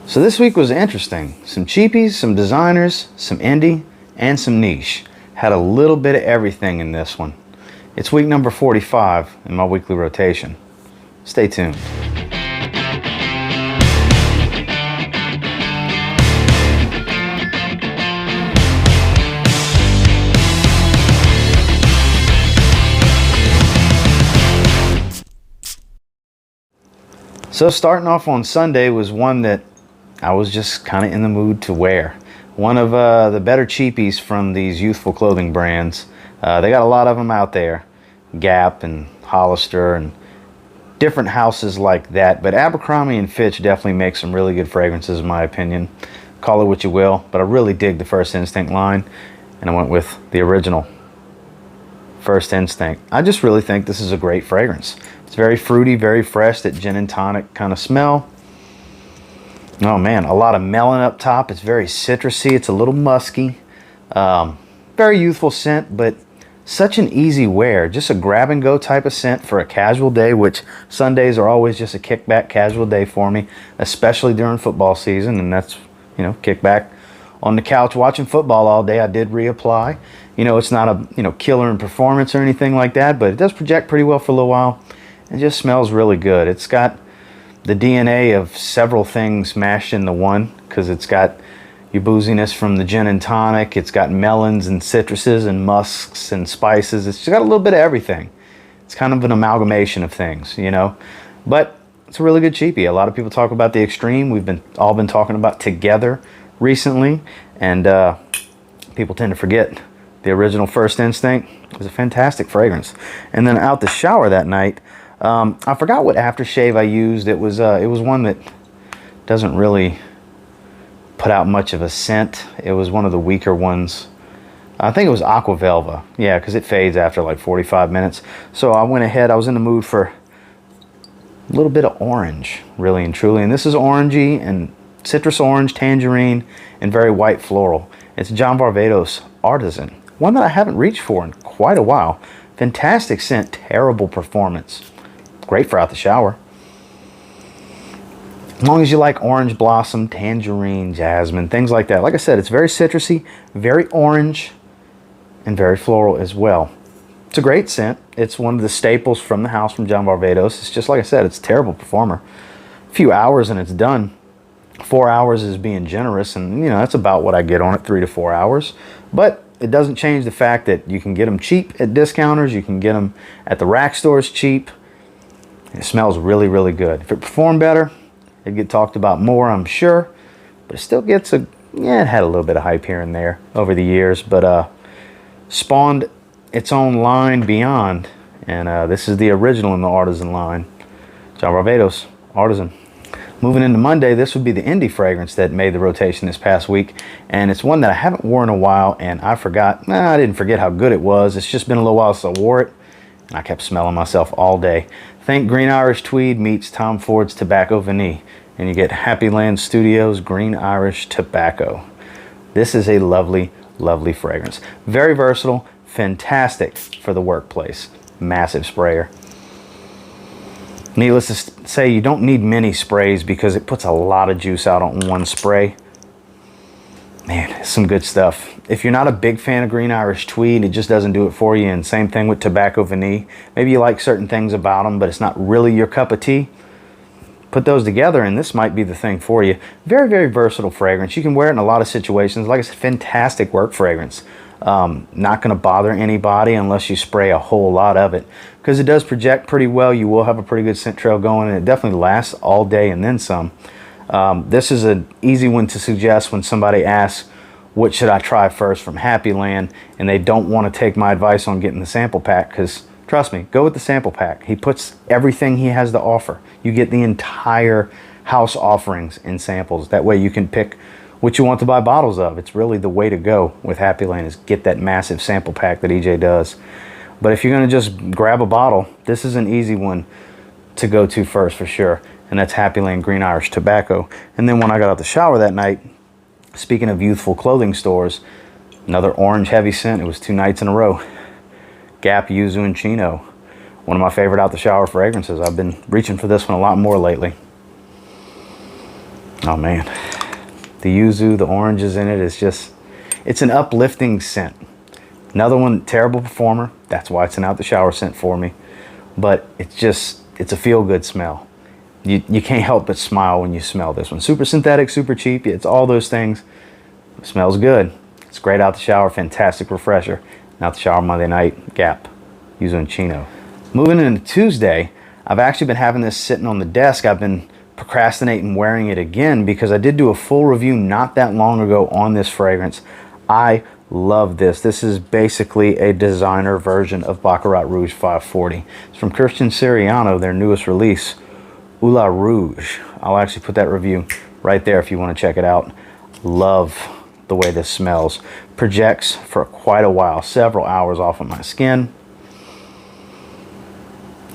So this week was interesting. Some cheapies, some designers, some indie, and some niche. Had a little bit of everything in this one. It's week number 45 in my weekly rotation. Stay tuned. So starting off on Sunday was one that I was just kind of in the mood to wear. One of the better cheapies from these youthful clothing brands. They got a lot of them out there. Gap and Hollister and different houses like that. But Abercrombie & Fitch definitely makes some really good fragrances in my opinion. Call it what you will. But I really dig the First Instinct line. And I went with the original First Instinct. I just really think this is a great fragrance. It's very fruity, very fresh, that gin and tonic kind of smell. Oh man, a lot of melon up top. It's very citrusy. It's a little musky. Very youthful scent, but such an easy wear. Just a grab and go type of scent for a casual day, which Sundays are always just a kickback casual day for me, especially during football season. And that's, you know, kickback on the couch watching football all day. I did reapply. You know, it's not a, you know, killer in performance or anything like that, but it does project pretty well for a little while. It just smells really good. It's got the DNA of several things mashed into one, because it's got your booziness from the gin and tonic. It's got melons and citruses and musks and spices. It's got a little bit of everything. It's kind of an amalgamation of things, you know. But it's a really good cheapie. A lot of people talk about the Extreme. We've all been talking about Together recently, and people tend to forget the original First Instinct. It was a fantastic fragrance. And then out the shower that night, I forgot what aftershave I used. It was one that doesn't really put out much of a scent. It was one of the weaker ones. I think it was Aqua Velva. Yeah, because it fades after like 45 minutes. So I went ahead. I was in the mood for a little bit of orange, really and truly. And this is orangey and citrus orange, tangerine, and very white floral. It's John Varvatos Artisan. One that I haven't reached for in quite a while. Fantastic scent, terrible performance. Great for out the shower. As long as you like orange blossom, tangerine, jasmine, things like that. Like I said, it's very citrusy, very orange, and very floral as well. It's a great scent. It's one of the staples from the house from John Varvatos. It's just like I said, it's a terrible performer. A few hours and it's done. 4 hours is being generous, and you know, that's about what I get on it, 3 to 4 hours. But it doesn't change the fact that you can get them cheap at discounters. You can get them at the rack stores cheap. It smells really, really good. If it performed better, it'd get talked about more, I'm sure. But it still gets it had a little bit of hype here and there over the years. But spawned its own line beyond. And this is the original in the Artisan line. John Varvatos Artisan. Moving into Monday, this would be the indie fragrance that made the rotation this past week. And it's one that I haven't worn in a while, and I forgot. I didn't forget how good it was. It's just been a little while since I wore it, and I kept smelling myself all day. Think Green Irish Tweed meets Tom Ford's Tobacco Vanille, and you get Happy Land Studios Green Irish Tobacco. This is a lovely, lovely fragrance. Very versatile, fantastic for the workplace. Massive sprayer. Needless to say, you don't need many sprays because it puts a lot of juice out on one spray. Man, it's some good stuff. If you're not a big fan of Green Irish Tweed, it just doesn't do it for you. And same thing with Tobacco Vanille. Maybe you like certain things about them, but it's not really your cup of tea. Put those together and this might be the thing for you. Very, very versatile fragrance. You can wear it in a lot of situations. Like I said, fantastic work fragrance. Not going to bother anybody unless you spray a whole lot of it, because it does project pretty well. You will have a pretty good scent trail going, and it definitely lasts all day and then some. This is an easy one to suggest when somebody asks, what should I try first from Happy Land, and they don't want to take my advice on getting the sample pack, because trust me, go with the sample pack. He puts everything he has to offer. You get the entire house offerings in samples. That way you can pick what you want to buy bottles of. It's really the way to go with Happy Land, is get that massive sample pack that EJ does. But if you're going to just grab a bottle, this is an easy one to go to first for sure. And that's Happy Land Green Irish Tobacco. And then when I got out the shower that night, speaking of youthful clothing stores, another orange heavy scent. It was 2 nights in a row. Gap Yuzu and Chino. One of my favorite out the shower fragrances. I've been reaching for this one a lot more lately. Oh man. The yuzu, the oranges in it, it's an uplifting scent. Another one, terrible performer. That's why it's an out the shower scent for me. But it's a feel-good smell. You can't help but smile when you smell this one. Super synthetic, super cheap. It's all those things. It smells good. It's great out the shower, fantastic refresher. Out the shower Monday night, Gap, Yuzu and Chino. Moving into Tuesday, I've actually been having this sitting on the desk. I've been procrastinating wearing it again because I did do a full review not that long ago on this fragrance. I love this. This is basically a designer version of Baccarat Rouge 540. It's from Christian Siriano, their newest release, Oula Rouge. I'll actually put that review right there if you want to check it out. Love the way this smells. Projects for quite a while, several hours off of my skin.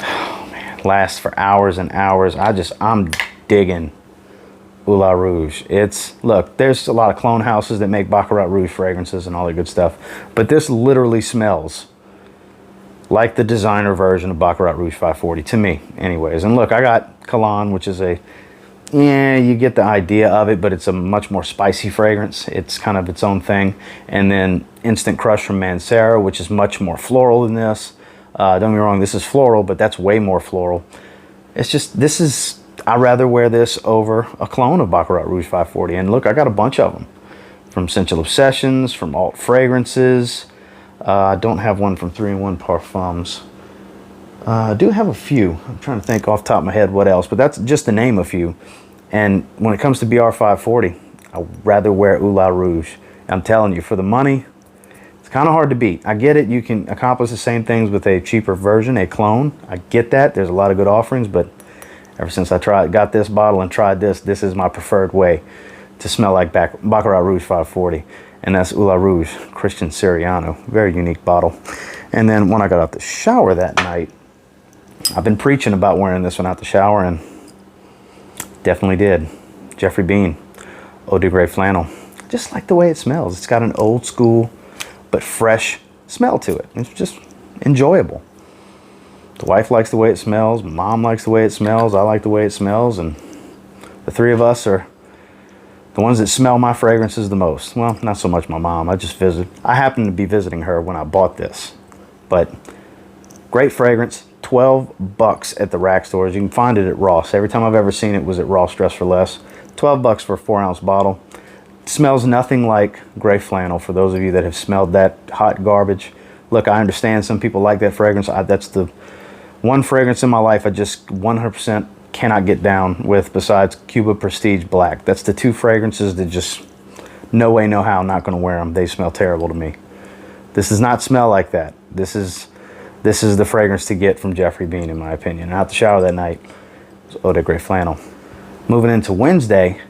Oh man, lasts for hours and hours. I'm digging Oula Rouge. Look, there's a lot of clone houses that make Baccarat Rouge fragrances and all that good stuff, but this literally smells like the designer version of Baccarat Rouge 540 to me anyways. And look, I got Cologne, which is you get the idea of it, but it's a much more spicy fragrance. It's kind of its own thing. And then Instant Crush from Mancera, which is much more floral than this. Don't get me wrong, this is floral, but that's way more floral. It's just, I'd rather wear this over a clone of Baccarat Rouge 540. And look, I got a bunch of them. From Sensual Obsessions, from Alt Fragrances. I don't have one from 3-in-1 Parfums. I do have a few. I'm trying to think off the top of my head what else, but that's just to name a few. And when it comes to BR 540, I'd rather wear Oula Rouge. I'm telling you, for the money, it's kind of hard to beat. I get it. You can accomplish the same things with a cheaper version, a clone. I get that. There's a lot of good offerings, but ever since I got this bottle and tried this is my preferred way to smell like Baccarat Rouge 540. And that's Oula Rouge, Christian Siriano. Very unique bottle. And then when I got out the shower that night, I've been preaching about wearing this one out the shower, and definitely did. Jeffrey Bean, Eau de Grey Flannel. Just like the way it smells. It's got an old school but fresh smell to it. It's just enjoyable. The wife likes the way it smells. Mom likes the way it smells. I like the way it smells. And the three of us are the ones that smell my fragrances the most. Well, not so much my mom. I happened to be visiting her when I bought this. But great fragrance. $12 at the rack stores. You can find it at Ross. Every time I've ever seen it was at Ross Dress for Less. $12 for a 4-ounce bottle. It smells nothing like Grey Flannel for those of you that have smelled that hot garbage. Look, I understand some people like that fragrance. That's the one fragrance in my life I just 100% cannot get down with besides Cuba Prestige Black. That's the two fragrances that just no way, no how, I'm not going to wear them. They smell terrible to me. This does not smell like that. This is the fragrance to get from Jeffrey Bean, in my opinion. And out the shower that night was Eau de Grey Flannel. Moving into Wednesday,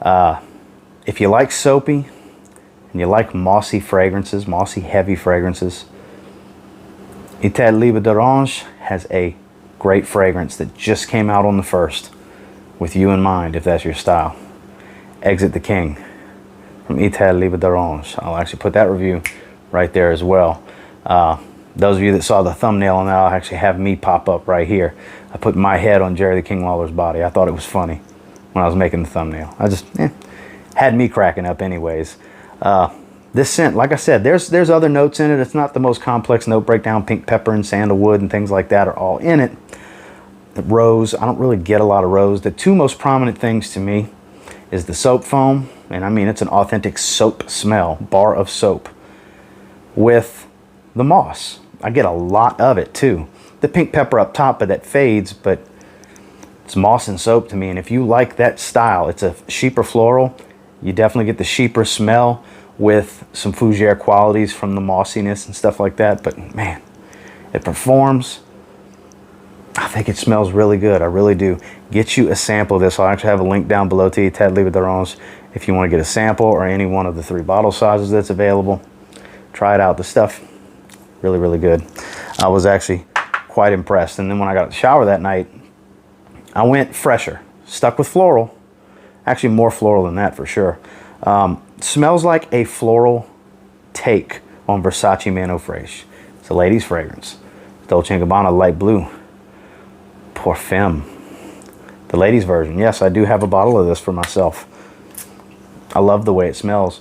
if you like soapy and you like mossy fragrances, mossy heavy fragrances, Etat Libre d'Orange has a great fragrance that just came out on the 1st with you in mind, if that's your style. Exit the King from Etat Libre d'Orange. I'll actually put that review right there as well. Those of you that saw the thumbnail on that, I'll actually have me pop up right here. I put my head on Jerry the King Lawler's body. I thought it was funny when I was making the thumbnail. I just had me cracking up anyways. This scent, like I said, there's other notes in it. It's not the most complex note breakdown. Pink pepper and sandalwood and things like that are all in it. The rose, I don't really get a lot of rose. The two most prominent things to me is the soap foam, and I mean it's an authentic soap smell, bar of soap, with the moss. I get a lot of it too. The pink pepper up top, but that fades, but it's moss and soap to me. And if you like that style, it's a sheeper floral. You definitely get the sheeper smell with some fougere qualities from the mossiness and stuff like that. But man, it performs. I think it smells really good. I really do. Get you a sample of this. I'll actually have a link down below to Etat Libre d'Orange if you want to get a sample or any one of the 3 bottle sizes that's available. Try it out. The stuff, really, really good. I was actually quite impressed. And then when I got out the shower that night, I went fresher. Stuck with floral. Actually more floral than that for sure. Smells like a floral take on Versace Man Eau Fraiche. It's a lady's fragrance. Dolce & Gabbana light blue. Perfumes. The ladies version. Yes, I do have a bottle of this for myself. I love the way it smells.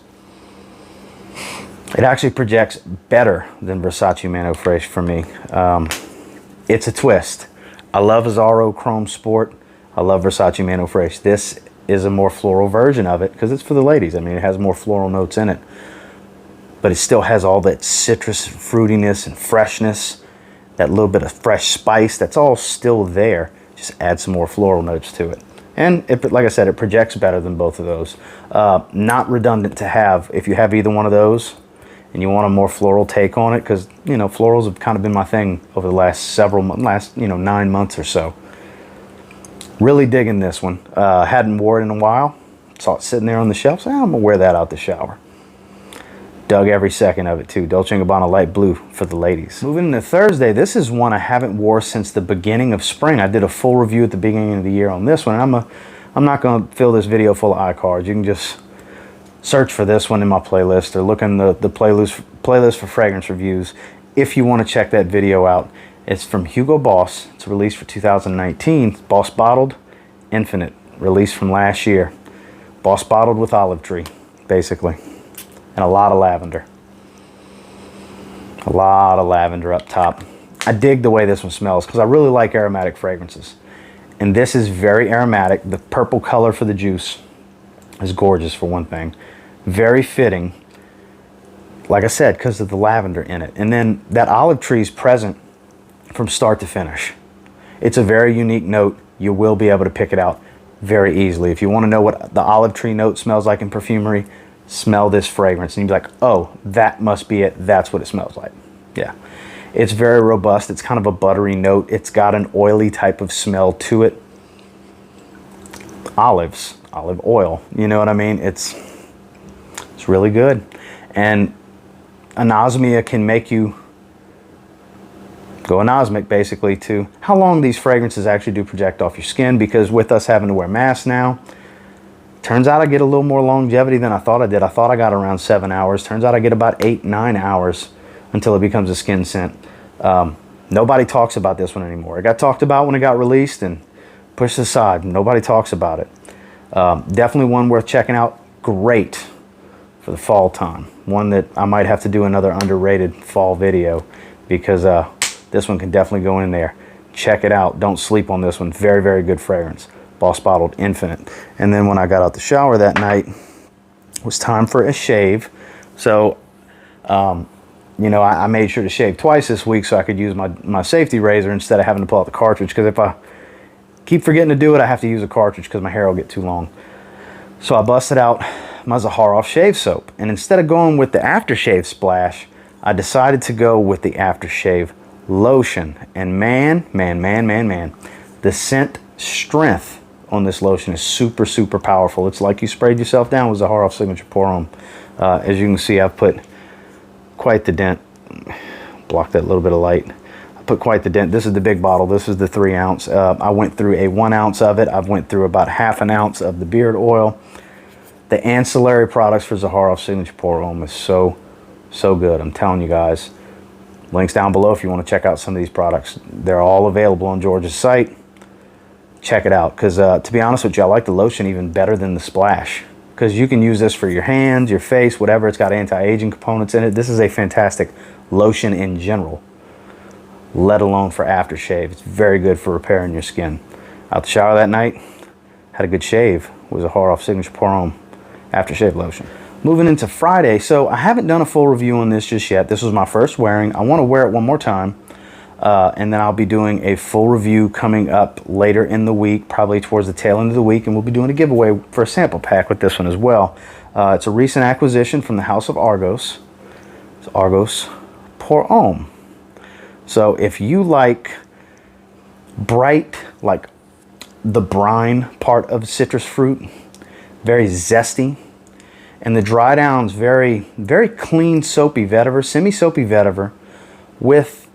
It actually projects better than Versace Mano Fresh for me. It's a twist. I love Zaharoff Chrome Sport. I love Versace Mano Fresh. This is a more floral version of it because it's for the ladies. I mean, it has more floral notes in it. But it still has all that citrus fruitiness and freshness, that little bit of fresh spice. That's all still there. Just add some more floral notes to it. And it, like I said, it projects better than both of those. Not redundant to have if you have either one of those and you want a more floral take on it, because, you know, florals have kind of been my thing over the last 9 months or so. Really digging this one. Hadn't worn it in a while. Saw it sitting there on the shelf. So I'm going to wear that out the shower. Dug every second of it too. Dolce & Gabbana light blue for the ladies. Moving into Thursday, this is one I haven't wore since the beginning of spring. I did a full review at the beginning of the year on this one, and I'm not going to fill this video full of iCards. You can just search for this one in my playlist, or look in the playlist for fragrance reviews if you want to check that video out. It's from Hugo Boss. It's released for 2019. Boss Bottled Infinite, released from last year. Boss Bottled with olive tree, basically. And a lot of lavender. A lot of lavender up top. I dig the way this one smells because I really like aromatic fragrances. And this is very aromatic. The purple color for the juice is gorgeous, for one thing. Very fitting, like I said, because of the lavender in it. And then that olive tree is present from start to finish. It's a very unique note. You will be able to pick it out very easily. If you want to know what the olive tree note smells like in perfumery, smell this fragrance and you'd be like, oh, that must be it. That's what it smells like. Yeah. It's very robust. It's kind of a buttery note. It's got an oily type of smell to it. Olive oil. You know what I mean? It's really good. And anosmia can make you go anosmic, basically, to how long these fragrances actually do project off your skin, because with us having to wear masks now, turns out I get a little more longevity than I thought I did. I thought I got around 7 hours. Turns out I get about 8-9 hours until it becomes a skin scent. Nobody talks about this one anymore. It got talked about when it got released and pushed aside. Nobody talks about it. Definitely one worth checking out. Great for the fall time. One that I might have to do another underrated fall video, because this one can definitely go in there. Check it out. Don't sleep on this one. Very, very good fragrance. Boss Bottled Infinite. And then when I got out the shower that night, it was time for a shave. So, you know, I made sure to shave twice this week so I could use my safety razor instead of having to pull out the cartridge, because if I keep forgetting to do it, I have to use a cartridge because my hair will get too long. So I busted out my Zaharoff shave soap, and instead of going with the aftershave splash, I decided to go with the aftershave lotion. And man, the scent strength on this lotion is super, super powerful. It's like you sprayed yourself down with Zaharoff Signature Pour Homme. As you can see, I've put quite the dent. Block that little bit of light. I put quite the dent. This is the big bottle. This is the 3 ounce. I went through a 1 ounce of it. I've went through about ½ an ounce of the beard oil. The ancillary products for Zaharoff Signature Pour Homme is so good. I'm telling you guys. Links down below if you want to check out some of these products. They're all available on George's site. Check it out, because to be honest with you, I like the lotion even better than the splash, because you can use this for your hands, your face, whatever. It's got anti-aging components in it. This is a fantastic lotion in general, let alone for aftershave. It's very good for repairing your skin. Out the shower that night, had a good shave with a Zaharoff Signature Pour Homme aftershave lotion. Moving into Friday, so I haven't done a full review on this just yet. This was my first wearing. I want to wear it one more time, and then I'll be doing a full review coming up later in the week, probably towards the tail end of the week, and we'll be doing a giveaway for a sample pack with this one as well. It's a recent acquisition from the house of Argos. It's Argos Pour Homme. So if you like bright, like the brine part of citrus fruit, very zesty, and the dry down's very, very clean, soapy vetiver, semi-soapy vetiver with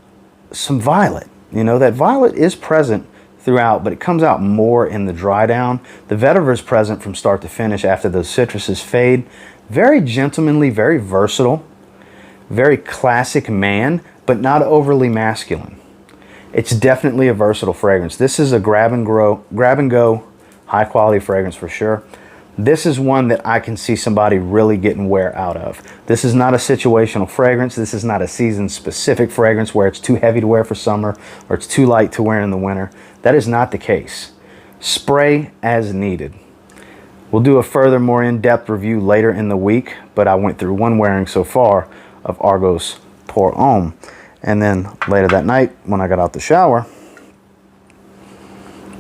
some violet. You know, that violet is present throughout, but it comes out more in the dry down. The vetiver is present from start to finish after those citruses fade. Very gentlemanly, very versatile, very classic man, but not overly masculine. It's definitely a versatile fragrance. This is a grab and go, high quality fragrance for sure. This is one that I can see somebody really getting wear out of. This is not a situational fragrance. This is not a season-specific fragrance where it's too heavy to wear for summer or it's too light to wear in the winter. That is not the case. Spray as needed. We'll do a further, more in-depth review later in the week, but I went through one wearing so far of Argos Pour Homme. And then later that night, when I got out the shower,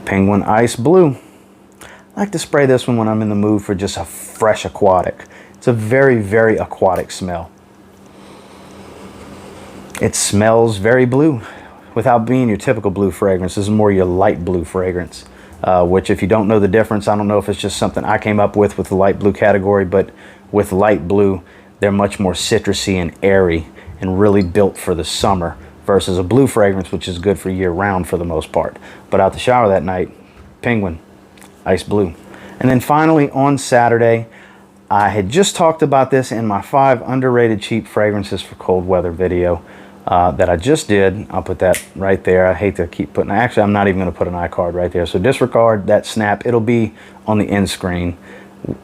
Penguin Ice Blue. I like to spray this one when I'm in the mood for just a fresh aquatic. It's a very, very aquatic smell. It smells very blue without being your typical blue fragrance. This is more your light blue fragrance, which if you don't know the difference, I don't know if it's just something I came up with the light blue category, but with light blue, they're much more citrusy and airy and really built for the summer versus a blue fragrance, which is good for year round for the most part. But out the shower that night, Penguin Ice Blue. And then finally on Saturday, I had just talked about this in my 5 underrated cheap fragrances for cold weather video that I just did. I'll put that right there. I hate to keep putting, actually I'm not even going to put an iCard right there, so disregard that snap. It'll be on the end screen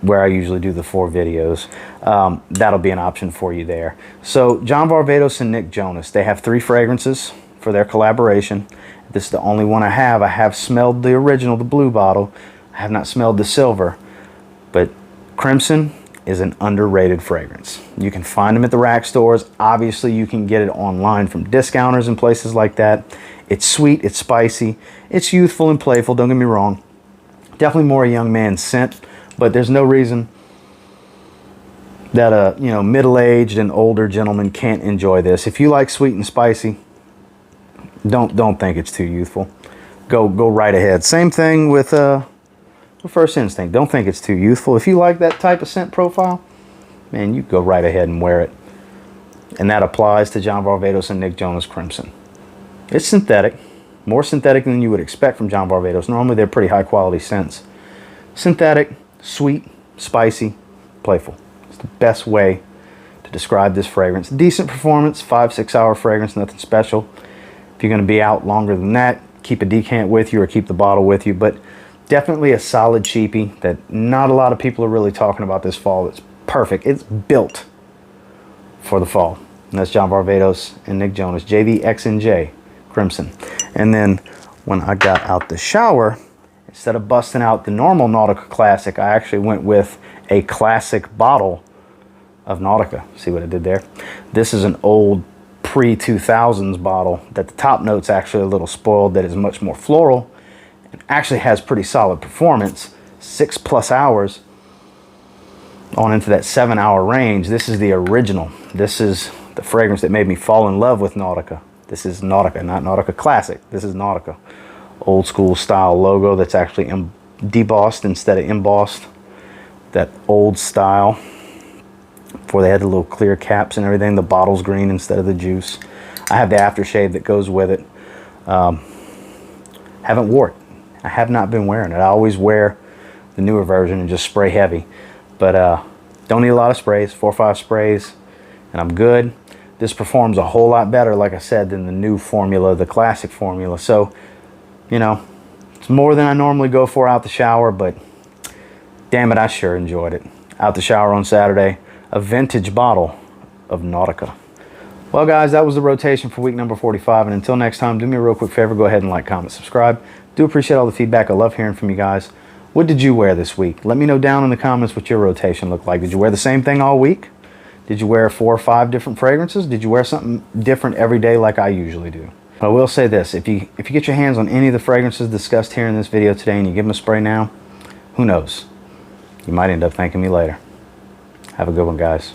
where I usually do the 4 videos. That'll be an option for you there. So John Varvatos and Nick Jonas, they have 3 fragrances for their collaboration. This is the only one I have. I have smelled the original, the blue bottle. I have not smelled the silver, but Crimson is an underrated fragrance. You can find them at the rack stores. Obviously, you can get it online from discounters and places like that. It's sweet, it's spicy, it's youthful and playful, don't get me wrong. Definitely more a young man's scent, but there's no reason that a middle-aged and older gentleman can't enjoy this. If you like sweet and spicy, don't think it's too youthful. Go right ahead. Same thing with First Instinct. Don't think it's too youthful. If you like that type of scent profile, man, you go right ahead and wear it. And that applies to John Varvatos and Nick Jonas Crimson. It's synthetic, more synthetic than you would expect from John Varvatos. Normally they're pretty high quality scents. Synthetic, sweet, spicy, playful. It's the best way to describe this fragrance. Decent performance, 5-6 hour fragrance, nothing special. If you're going to be out longer than that, keep a decant with you or keep the bottle with you. But definitely a solid cheapie that not a lot of people are really talking about this fall. It's perfect. It's built for the fall. And that's John Varvatos and Nick Jonas, JVXNJ Crimson. And then when I got out the shower, instead of busting out the normal Nautica Classic, I actually went with a classic bottle of Nautica. See what I did there? This is an old pre-2000s bottle that the top note's actually a little spoiled, that is much more floral. It actually has pretty solid performance, 6+ hours on into that 7-hour range. This is the original. This is the fragrance that made me fall in love with Nautica. This is Nautica, not Nautica Classic. This is Nautica. Old school style logo that's actually debossed instead of embossed. That old style. Before they had the little clear caps and everything. The bottle's green instead of the juice. I have the aftershave that goes with it. Haven't wore it. I have not been wearing it. I always wear the newer version and just spray heavy. But don't need a lot of sprays, 4 or 5 sprays, and I'm good. This performs a whole lot better, like I said, than the new formula, the classic formula. So, it's more than I normally go for out the shower, but damn it, I sure enjoyed it. Out the shower on Saturday, a vintage bottle of Nautica. Well, guys, that was the rotation for week number 45. And until next time, do me a real quick favor. Go ahead and like, comment, subscribe. Do appreciate all the feedback. I love hearing from you guys. What did you wear this week? Let me know down in the comments what your rotation looked like. Did you wear the same thing all week? Did you wear 4 or 5 different fragrances? Did you wear something different every day like I usually do? I will say this. If you get your hands on any of the fragrances discussed here in this video today and you give them a spray now, who knows? You might end up thanking me later. Have a good one, guys.